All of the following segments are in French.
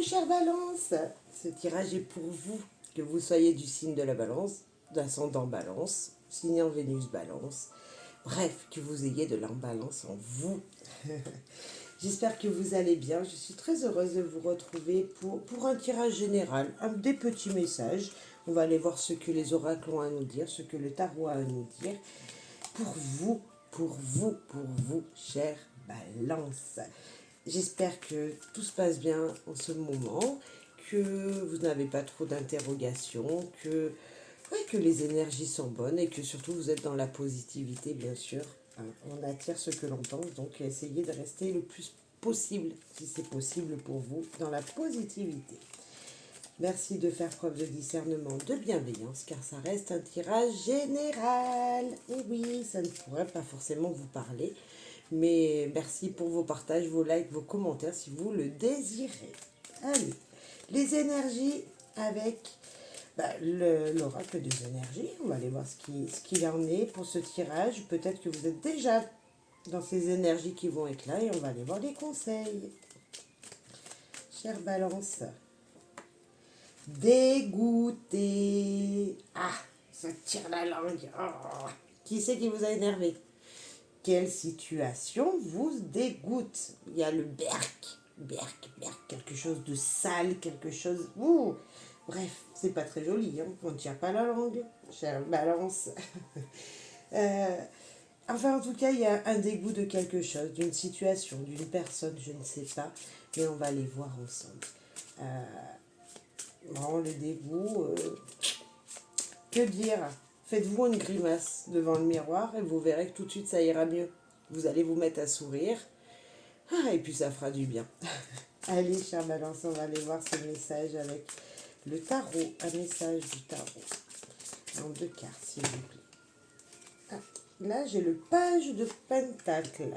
Coucou chère Balance, ce tirage est pour vous, que vous soyez du signe de la Balance, d'ascendant Balance, signe en Vénus Balance, bref, que vous ayez de l'imbalance en vous. J'espère que vous allez bien, je suis très heureuse de vous retrouver pour un tirage général, des petits messages. On va aller voir ce que les oracles ont à nous dire, ce que le tarot a à nous dire, pour vous, chère Balance. J'espère que tout se passe bien en ce moment, que vous n'avez pas trop d'interrogations, que les énergies sont bonnes et que surtout vous êtes dans la positivité, bien sûr. On attire ce que l'on pense, donc essayez de rester le plus possible, si c'est possible pour vous, dans la positivité. Merci de faire preuve de discernement, de bienveillance, car ça reste un tirage général. Et oui, ça ne pourrait pas forcément vous parler, mais merci pour vos partages, vos likes, vos commentaires si vous le désirez. Allez, les énergies avec l'oracle des énergies. On va aller voir ce qu'il en est pour ce tirage. Peut-être que vous êtes déjà dans ces énergies qui vont être là et on va aller voir les conseils. Chère Balance, dégoûté. Ah, ça tire la langue. Oh. Qui c'est qui vous a énervé? Quelle situation vous dégoûte? Il y a le berk, quelque chose de sale, quelque chose... Ouh. Bref, c'est pas très joli, hein. On ne tire pas la langue, chère Balance. Enfin, en tout cas, il y a un dégoût de quelque chose, d'une situation, d'une personne, je ne sais pas, mais on va les voir ensemble. Bon, le dégoût, que dire? Faites-vous une grimace devant le miroir et vous verrez que tout de suite ça ira mieux. Vous allez vous mettre à sourire. Ah, et puis ça fera du bien. Allez, chère Balance, on va aller voir ce message avec le tarot. Un message du tarot. En 2 cartes, s'il vous plaît. Ah, là, j'ai le page de pentacle.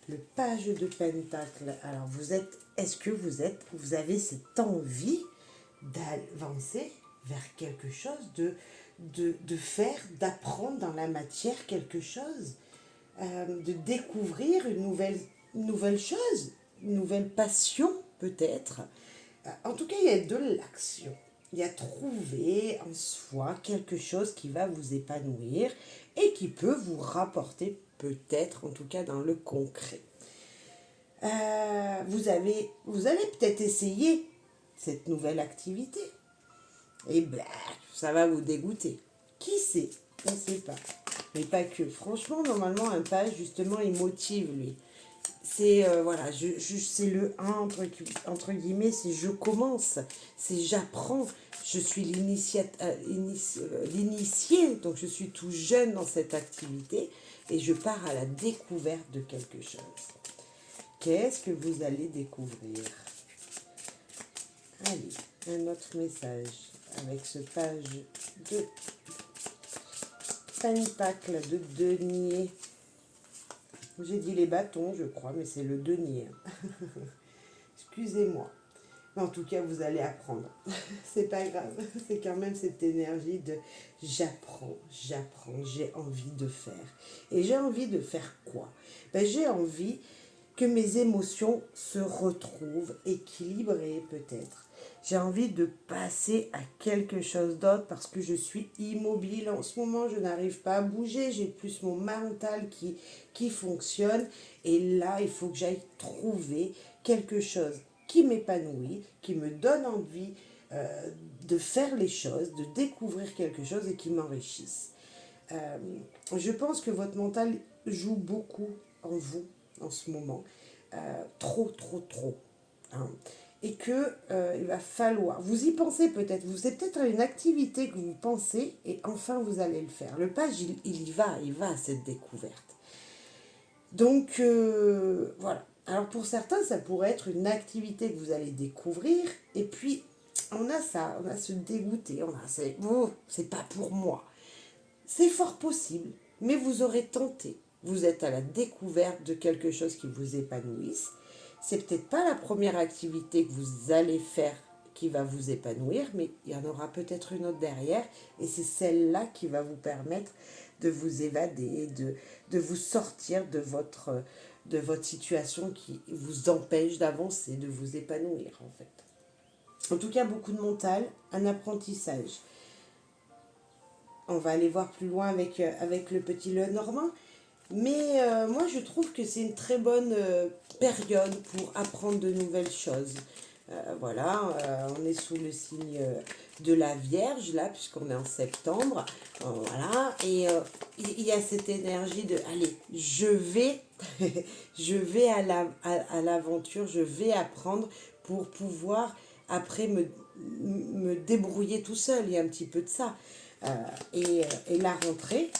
Le page de pentacle. Alors, est-ce que vous avez cette envie d'avancer vers quelque chose, de faire, d'apprendre dans la matière quelque chose, de découvrir une nouvelle chose, une nouvelle passion peut-être. En tout cas, il y a de l'action. Il y a trouver en soi quelque chose qui va vous épanouir et qui peut vous rapporter peut-être, en tout cas dans le concret. Vous allez peut-être essayer cette nouvelle activité. Et ça va vous dégoûter. Qui sait? On ne sait pas. Mais pas que. Franchement, normalement, un page, justement, il motive, lui. C'est, voilà, c'est le 1, entre guillemets, c'est je commence, c'est j'apprends, je suis l'initié, donc je suis tout jeune dans cette activité et je pars à la découverte de quelque chose. Qu'est-ce que vous allez découvrir? Allez, un autre message avec ce page de pentacle, de denier. J'ai dit les bâtons, je crois, mais c'est le denier. Excusez-moi. En tout cas, vous allez apprendre. C'est pas grave. C'est quand même cette énergie de j'apprends, j'ai envie de faire. Et j'ai envie de faire quoi? J'ai envie que mes émotions se retrouvent équilibrées peut-être. J'ai envie de passer à quelque chose d'autre parce que je suis immobile en ce moment, je n'arrive pas à bouger, j'ai plus mon mental qui fonctionne et là il faut que j'aille trouver quelque chose qui m'épanouit, qui me donne envie de faire les choses, de découvrir quelque chose et qui m'enrichisse. Je pense que votre mental joue beaucoup en vous en ce moment, trop, hein. Et que il va falloir, vous y pensez peut-être, vous êtes peut-être à une activité que vous pensez et enfin vous allez le faire. Le page, il y va à cette découverte. Donc voilà. Alors pour certains, ça pourrait être une activité que vous allez découvrir et puis on a se dégoûter, c'est pas pour moi. C'est fort possible, mais vous aurez tenté. Vous êtes à la découverte de quelque chose qui vous épanouisse. C'est peut-être pas la première activité que vous allez faire qui va vous épanouir, mais il y en aura peut-être une autre derrière, et c'est celle-là qui va vous permettre de vous évader, de vous sortir de votre de votre situation qui vous empêche d'avancer, de vous épanouir en fait. En tout cas, beaucoup de mental, un apprentissage. On va aller voir plus loin avec le petit Lenormand. Mais moi, je trouve que c'est une très bonne période pour apprendre de nouvelles choses. Voilà, on est sous le signe de la Vierge, là, puisqu'on est en septembre. Voilà, et il y a cette énergie de, allez, je vais à l'aventure, je vais apprendre pour pouvoir, après, me débrouiller tout seul. Il y a un petit peu de ça. Et la rentrée,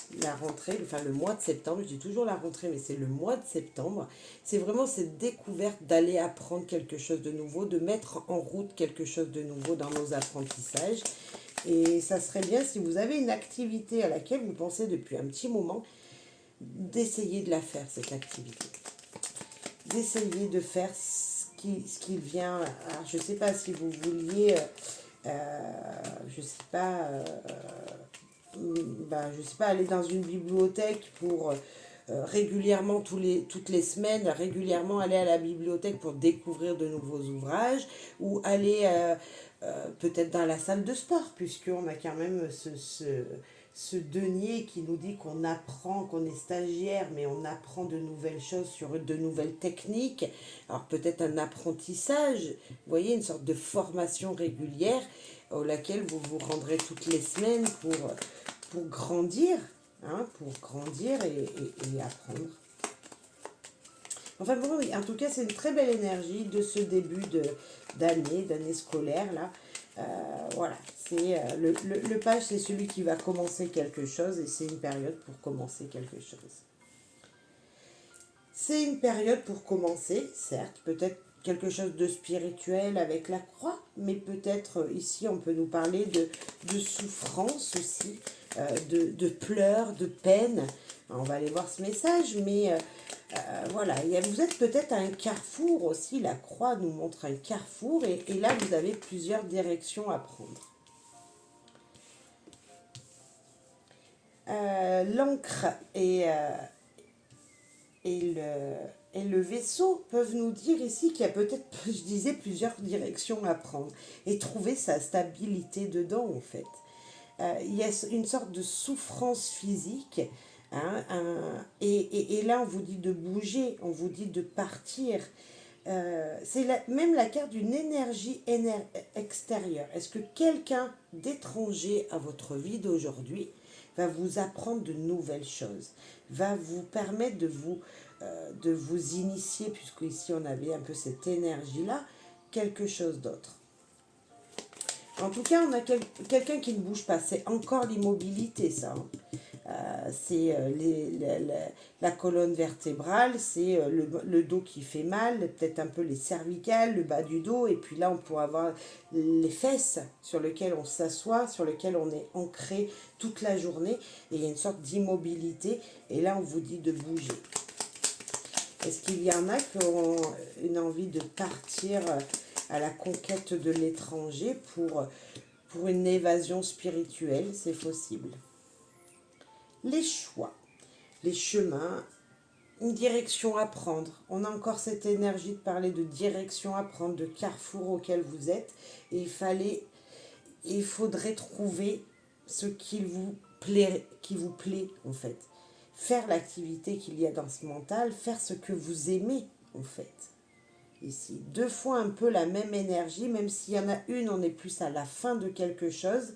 enfin le mois de septembre, je dis toujours la rentrée, mais c'est le mois de septembre, c'est vraiment cette découverte d'aller apprendre quelque chose de nouveau, de mettre en route quelque chose de nouveau dans nos apprentissages. Et ça serait bien, si vous avez une activité à laquelle vous pensez depuis un petit moment, d'essayer de la faire, cette activité. D'essayer de faire ce qui vient. Alors, je ne sais pas si vous vouliez... je sais pas, je sais pas, aller dans une bibliothèque pour régulièrement, toutes les semaines, régulièrement aller à la bibliothèque pour découvrir de nouveaux ouvrages, ou aller peut-être dans la salle de sport, puisqu'on a quand même ce denier qui nous dit qu'on apprend, qu'on est stagiaire, mais on apprend de nouvelles choses sur de nouvelles techniques. Alors peut-être un apprentissage, vous voyez, une sorte de formation régulière au laquelle vous vous rendrez toutes les semaines pour grandir, hein, pour grandir et apprendre. Enfin bon, en tout cas, c'est une très belle énergie de ce début d'année scolaire, là. Voilà, c'est le page, c'est celui qui va commencer quelque chose, et c'est une période pour commencer quelque chose. C'est une période pour commencer, certes, peut-être quelque chose de spirituel avec la croix, mais peut-être ici on peut nous parler de souffrance aussi, de pleurs, de peine. On va aller voir ce message, mais voilà, vous êtes peut-être à un carrefour aussi, la croix nous montre un carrefour, et là vous avez plusieurs directions à prendre. L'encre et le vaisseau peuvent nous dire ici qu'il y a peut-être, je disais, plusieurs directions à prendre et trouver sa stabilité dedans en fait. Il y a une sorte de souffrance physique, hein, et là on vous dit de bouger, on vous dit de partir. C'est même la carte d'une énergie extérieure. Est-ce que quelqu'un d'étranger à votre vie d'aujourd'hui va vous apprendre de nouvelles choses, va vous permettre de vous initier, puisque ici on avait un peu cette énergie-là, quelque chose d'autre. En tout cas, on a quelqu'un qui ne bouge pas. C'est encore l'immobilité, ça. C'est la colonne vertébrale, c'est le dos qui fait mal, peut-être un peu les cervicales, le bas du dos, et puis là, on pourrait avoir les fesses sur lesquelles on s'assoit, sur lesquelles on est ancré toute la journée, et il y a une sorte d'immobilité, et là, on vous dit de bouger. Est-ce qu'il y en a qui ont une envie de partir à la conquête de l'étranger pour une évasion spirituelle? C'est possible. Les choix, les chemins, une direction à prendre. On a encore cette énergie de parler de direction à prendre, de carrefour auquel vous êtes. Et il faudrait trouver ce qui vous plaît en fait. Faire l'activité qu'il y a dans ce mental, faire ce que vous aimez en fait. Ici, 2 fois un peu la même énergie, même s'il y en a une, on est plus à la fin de quelque chose.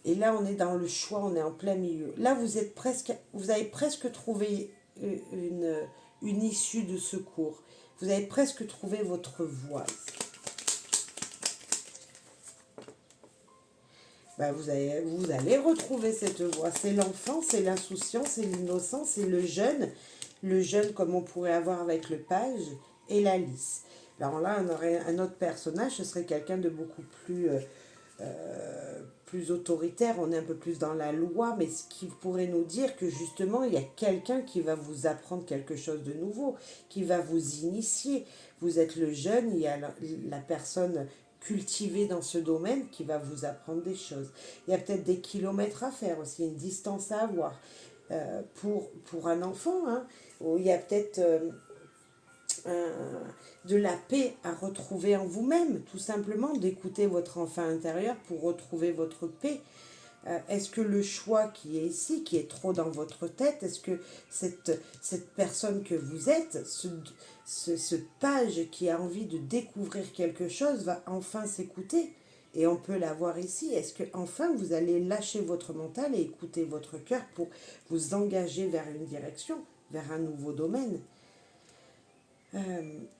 Et là, on est dans le choix, on est en plein milieu. Là, vous avez presque trouvé une issue de secours. Vous avez presque trouvé votre voie. Vous allez retrouver cette voie. C'est l'enfant, c'est l'insouciance, c'est l'innocence, c'est le jeune. Le jeune comme on pourrait avoir avec le page et la lys. Alors là, on aurait un autre personnage, ce serait quelqu'un de beaucoup plus autoritaire, on est un peu plus dans la loi, mais ce qui pourrait nous dire que justement, il y a quelqu'un qui va vous apprendre quelque chose de nouveau, qui va vous initier. Vous êtes le jeune, il y a la personne cultivée dans ce domaine qui va vous apprendre des choses. Il y a peut-être des kilomètres à faire aussi, une distance à avoir. Pour un enfant, hein, il y a peut-être de la paix à retrouver en vous-même, tout simplement, d'écouter votre enfant intérieur pour retrouver votre paix. Est-ce que le choix qui est ici, qui est trop dans votre tête, est-ce que cette personne que vous êtes, ce page qui a envie de découvrir quelque chose, va enfin s'écouter? Et on peut la voir ici. Est-ce que enfin vous allez lâcher votre mental et écouter votre cœur pour vous engager vers une direction, vers un nouveau domaine?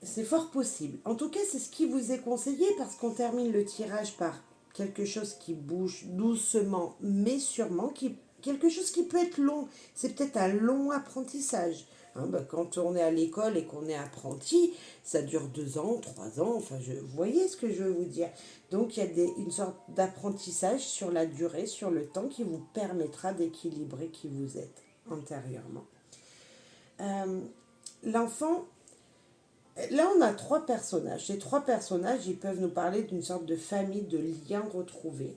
C'est fort possible. En tout cas, c'est ce qui vous est conseillé parce qu'on termine le tirage par quelque chose qui bouge doucement mais sûrement, quelque chose qui peut être long. C'est peut-être un long apprentissage. Quand on est à l'école et qu'on est apprenti, ça dure 2 ans, 3 ans, enfin, vous voyez ce que je veux vous dire. Donc, il y a une sorte d'apprentissage sur la durée, sur le temps, qui vous permettra d'équilibrer qui vous êtes intérieurement. L'enfant, là, on a 3 personnages. Ces 3 personnages, ils peuvent nous parler d'une sorte de famille, de liens retrouvés.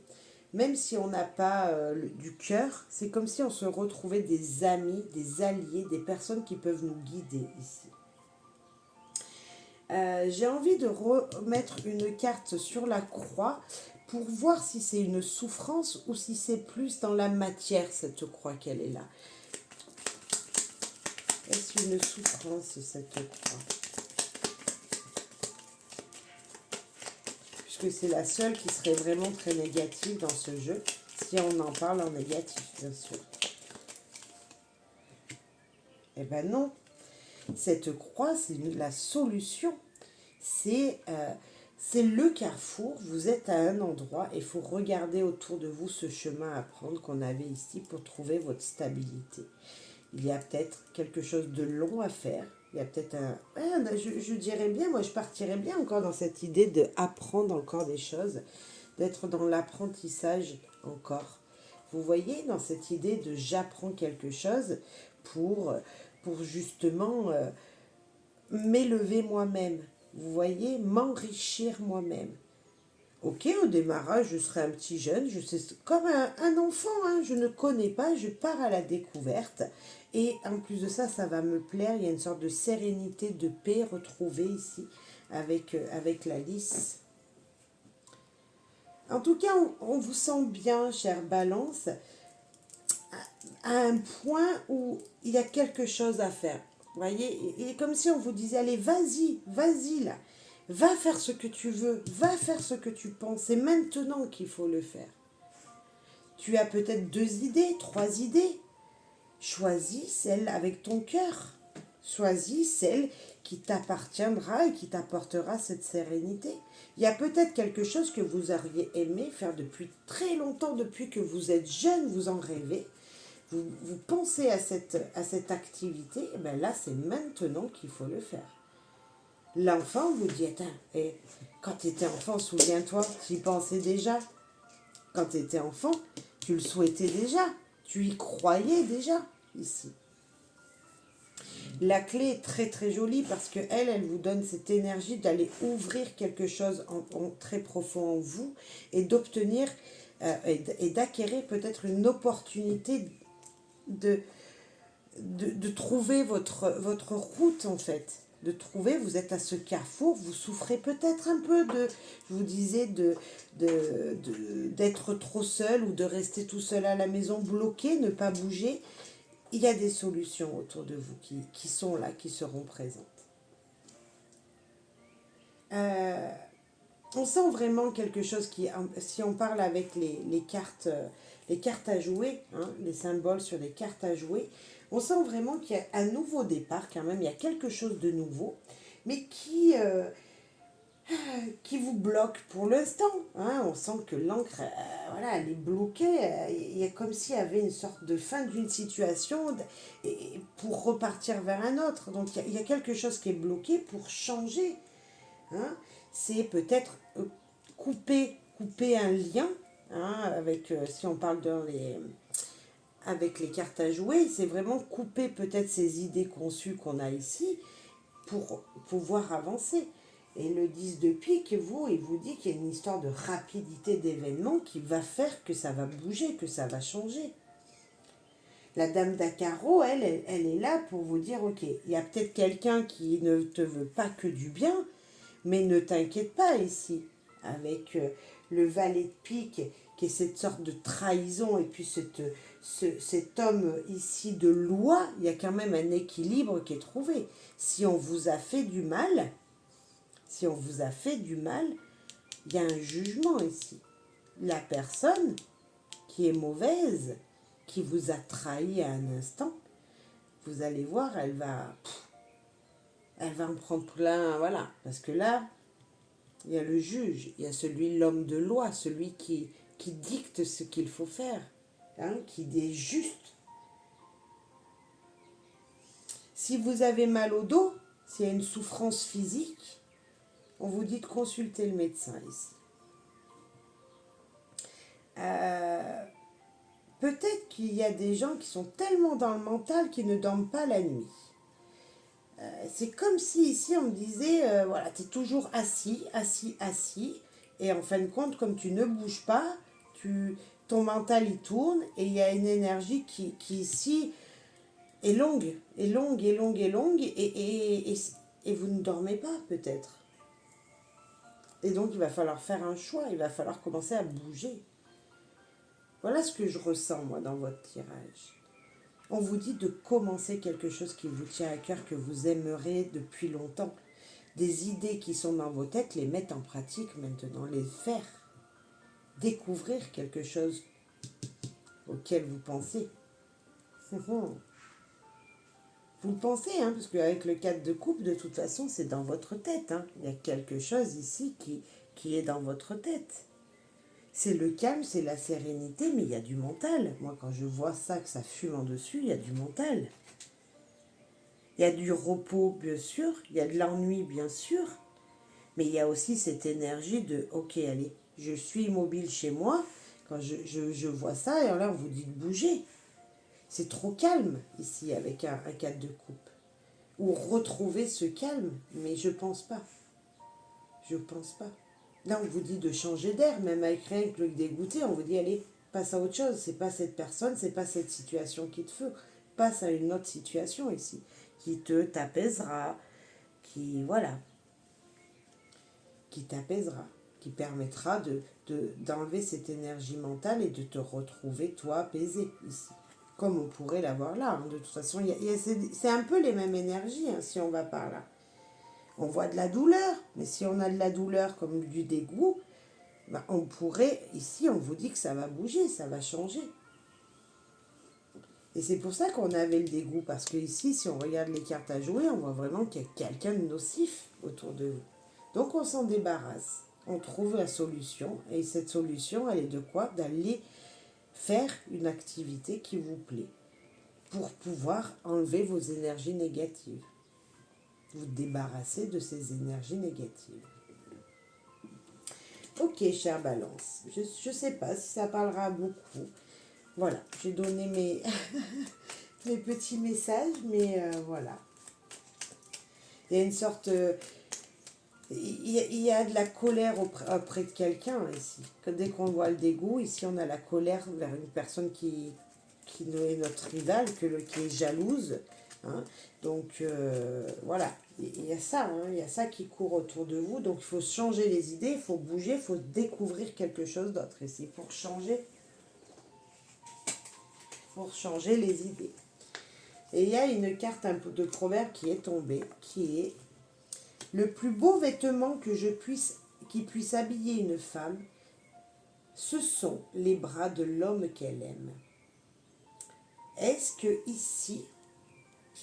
Même si on n'a pas du cœur, c'est comme si on se retrouvait des amis, des alliés, des personnes qui peuvent nous guider ici. J'ai envie de remettre une carte sur la croix pour voir si c'est une souffrance ou si c'est plus dans la matière, cette croix qu'elle est là. Est-ce une souffrance, cette croix? Que c'est la seule qui serait vraiment très négative dans ce jeu, si on en parle en négatif, bien sûr. Eh ben non, cette croix, c'est la solution. C'est le carrefour, vous êtes à un endroit et il faut regarder autour de vous ce chemin à prendre qu'on avait ici pour trouver votre stabilité. Il y a peut-être quelque chose de long à faire. Il y a peut-être je dirais bien, moi je partirais bien encore dans cette idée d'apprendre encore des choses, d'être dans l'apprentissage encore. Vous voyez, dans cette idée de j'apprends quelque chose pour justement m'élever moi-même. Vous voyez, m'enrichir moi-même. Ok, au démarrage, je serai un petit jeune, je sais, comme un enfant, hein, je ne connais pas, je pars à la découverte. Et en plus de ça, ça va me plaire, il y a une sorte de sérénité, de paix retrouvée ici avec la lys. En tout cas, on vous sent bien, chère Balance, à un point où il y a quelque chose à faire. Vous voyez, il est comme si on vous disait, allez, vas-y là. Va faire ce que tu veux, va faire ce que tu penses. C'est maintenant qu'il faut le faire. Tu as peut-être 2 idées, 3 idées. Choisis celle avec ton cœur. Choisis celle qui t'appartiendra et qui t'apportera cette sérénité. Il y a peut-être quelque chose que vous auriez aimé faire depuis très longtemps, depuis que vous êtes jeune, vous en rêvez. Vous pensez à cette activité, et bien là, c'est maintenant qu'il faut le faire. L'enfant vous dit, attends, quand tu étais enfant, souviens-toi, tu y pensais déjà. Quand tu étais enfant, tu le souhaitais déjà. Tu y croyais déjà, ici. La clé est très très jolie parce qu'elle vous donne cette énergie d'aller ouvrir quelque chose en très profond en vous et d'obtenir et d'acquérir peut-être une opportunité de trouver votre route en fait. De trouver, vous êtes à ce carrefour, vous souffrez peut-être un peu je vous disais, d'être trop seul ou de rester tout seul à la maison, bloqué, ne pas bouger. Il y a des solutions autour de vous qui sont là, qui seront présentes. On sent vraiment quelque chose si on parle avec les cartes à jouer, hein, les symboles sur les cartes à jouer, on sent vraiment qu'il y a un nouveau départ quand même, il y a quelque chose de nouveau, mais qui vous bloque pour l'instant. Hein. On sent que l'encre, voilà, elle est bloquée, il y a comme s'il y avait une sorte de fin d'une situation pour repartir vers un autre. Donc il y a quelque chose qui est bloqué pour changer. Hein. C'est peut-être couper un lien, hein, avec, si on parle avec les cartes à jouer, c'est vraiment couper peut-être ces idées conçues qu'on a ici pour pouvoir avancer. Et le 10 de pique, il vous dit qu'il y a une histoire de rapidité d'événements qui va faire que ça va bouger, que ça va changer. La dame d'Acaro, elle est là pour vous dire, ok, il y a peut-être quelqu'un qui ne te veut pas que du bien, mais ne t'inquiète pas ici, avec le valet de pique, qui est cette sorte de trahison, et puis cet homme ici de loi, il y a quand même un équilibre qui est trouvé. Si on vous a fait du mal, si on vous a fait du mal, il y a un jugement ici. La personne qui est mauvaise, qui vous a trahi à un instant, vous allez voir, elle va en prendre plein, voilà. Parce que là, il y a le juge, il y a l'homme de loi, celui qui dicte ce qu'il faut faire, hein, qui est juste. Si vous avez mal au dos, s'il y a une souffrance physique, on vous dit de consulter le médecin ici. Peut-être qu'il y a des gens qui sont tellement dans le mental qu'ils ne dorment pas la nuit. C'est comme si ici on me disait, voilà, tu es toujours assis, assis, assis, et en fin de compte, comme tu ne bouges pas, ton mental il tourne, et il y a une énergie qui ici est longue, est longue, est longue, est longue, et vous ne dormez pas peut-être. Et donc il va falloir faire un choix, il va falloir commencer à bouger. Voilà ce que je ressens moi dans votre tirage. On vous dit de commencer quelque chose qui vous tient à cœur, que vous aimeriez depuis longtemps. Des idées qui sont dans vos têtes, les mettre en pratique maintenant, les faire. Découvrir quelque chose auquel vous pensez. Vous le pensez, hein, parce qu'avec le 4 de coupe, de toute façon, c'est dans votre tête. Hein. Il y a quelque chose ici qui est dans votre tête. C'est le calme, c'est la sérénité, mais il y a du mental. Moi, quand je vois ça, que ça fume en dessus, il y a du mental. Il y a du repos, bien sûr. Il y a de l'ennui, bien sûr. Mais il y a aussi cette énergie de « Ok, allez, je suis immobile chez moi. » Quand je vois ça, et là, on vous dit de bouger. C'est trop calme, ici, avec un 4 de coupe. Ou retrouver ce calme. Mais je pense pas. Je pense pas. Là, on vous dit de changer d'air, même avec rien que le dégoûter, on vous dit, allez, passe à autre chose. C'est pas cette personne, c'est pas cette situation qui te fait. Passe à une autre situation ici, qui t'apaisera, voilà, qui t'apaisera, qui permettra d'enlever cette énergie mentale et de te retrouver, toi, apaisé ici. Comme on pourrait l'avoir là. Hein. De toute façon, c'est un peu les mêmes énergies, hein, si on va par là. On voit de la douleur, mais si on a de la douleur comme du dégoût, ben on pourrait, ici on vous dit que ça va bouger, ça va changer. Et c'est pour ça qu'on avait le dégoût, parce que ici, si on regarde les cartes à jouer, on voit vraiment qu'il y a quelqu'un de nocif autour de vous. Donc on s'en débarrasse, on trouve la solution, et cette solution, elle est de quoi? D'aller faire une activité qui vous plaît, pour pouvoir enlever vos énergies négatives. Vous débarrasser de ces énergies négatives. Ok, chère Balance. Je ne sais pas si ça parlera à beaucoup. Voilà, j'ai donné mes, mes petits messages, mais voilà. Il y a une sorte... il y a de la colère auprès de quelqu'un ici. Dès qu'on voit le dégoût, ici on a la colère vers une personne qui est notre rivale, qui est jalouse. Hein. Donc voilà, il y a ça, hein, il y a ça qui court autour de vous. Donc il faut changer les idées, il faut bouger, il faut découvrir quelque chose d'autre ici pour changer les idées. Et il y a une carte de proverbe qui est tombée, qui est « Le plus beau vêtement qui puisse habiller une femme, ce sont les bras de l'homme qu'elle aime. » Est-ce que ici,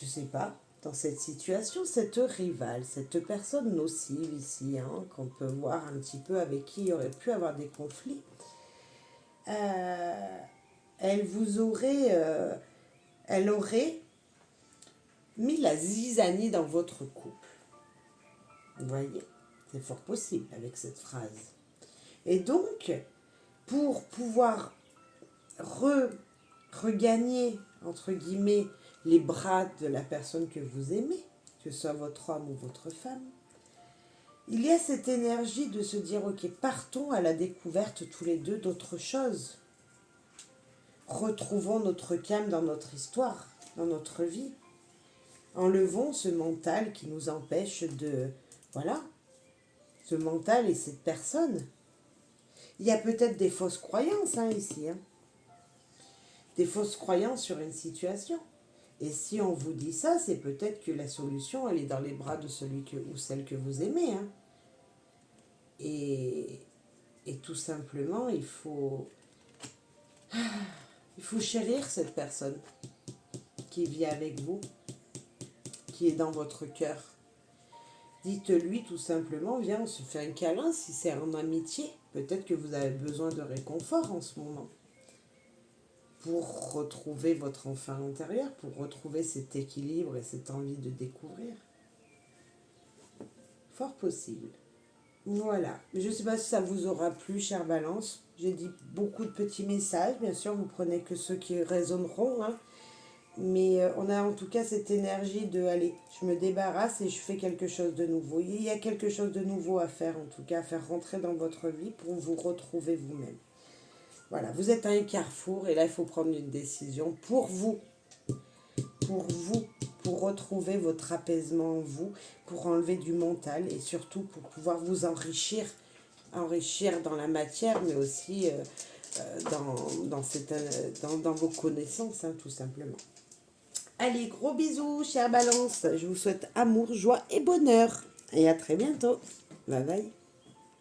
je ne sais pas, dans cette situation, cette rivale, cette personne nocive ici, hein, qu'on peut voir un petit peu avec qui il y aurait pu avoir des conflits, elle aurait mis la zizanie dans votre couple. Vous voyez, c'est fort possible avec cette phrase. Et donc, pour pouvoir regagner, entre guillemets, les bras de la personne que vous aimez, que ce soit votre homme ou votre femme, il y a cette énergie de se dire, ok, partons à la découverte tous les deux d'autre chose. retrouvons notre calme dans notre histoire, dans notre vie. Enlevons ce mental qui nous empêche de... Voilà, ce mental et cette personne. Il y a peut-être des fausses croyances ici. Des fausses croyances sur une situation. Et si on vous dit ça, c'est peut-être que la solution, elle est dans les bras de celui ou celle que vous aimez. Et tout simplement, il faut chérir cette personne qui vit avec vous, qui est dans votre cœur. Dites-lui tout simplement, viens, on se fait un câlin si c'est en amitié. Peut-être que vous avez besoin de réconfort en ce moment. Pour retrouver votre enfant intérieur, pour retrouver cet équilibre et cette envie de découvrir. Fort possible. Voilà. Je ne sais pas si ça vous aura plu, chère Balance. J'ai dit beaucoup de petits messages. Bien sûr, vous prenez que ceux qui résonneront. Mais on a en tout cas cette énergie de, allez, je me débarrasse et je fais quelque chose de nouveau. Il y a quelque chose de nouveau à faire, en tout cas, à faire rentrer dans votre vie pour vous retrouver vous-même. Voilà, vous êtes à un carrefour et là, il faut prendre une décision pour vous, pour retrouver votre apaisement en vous, pour enlever du mental et surtout pour pouvoir vous enrichir dans la matière, mais aussi dans vos connaissances, tout simplement. Allez, gros bisous, chère Balance. Je vous souhaite amour, joie et bonheur. Et à très bientôt. Bye bye.